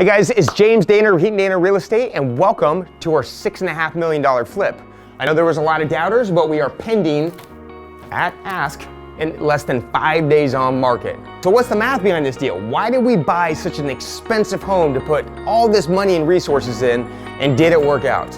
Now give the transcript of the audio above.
Hey guys, it's James Dainard of Heaton Dainard Real Estate, and welcome to our $6.5 million flip. I know there was a lot of doubters, but we are pending at ask in less than 5 days on market. So what's the math behind this deal? Why did we buy such an expensive home to put all this money and resources in, and did it work out?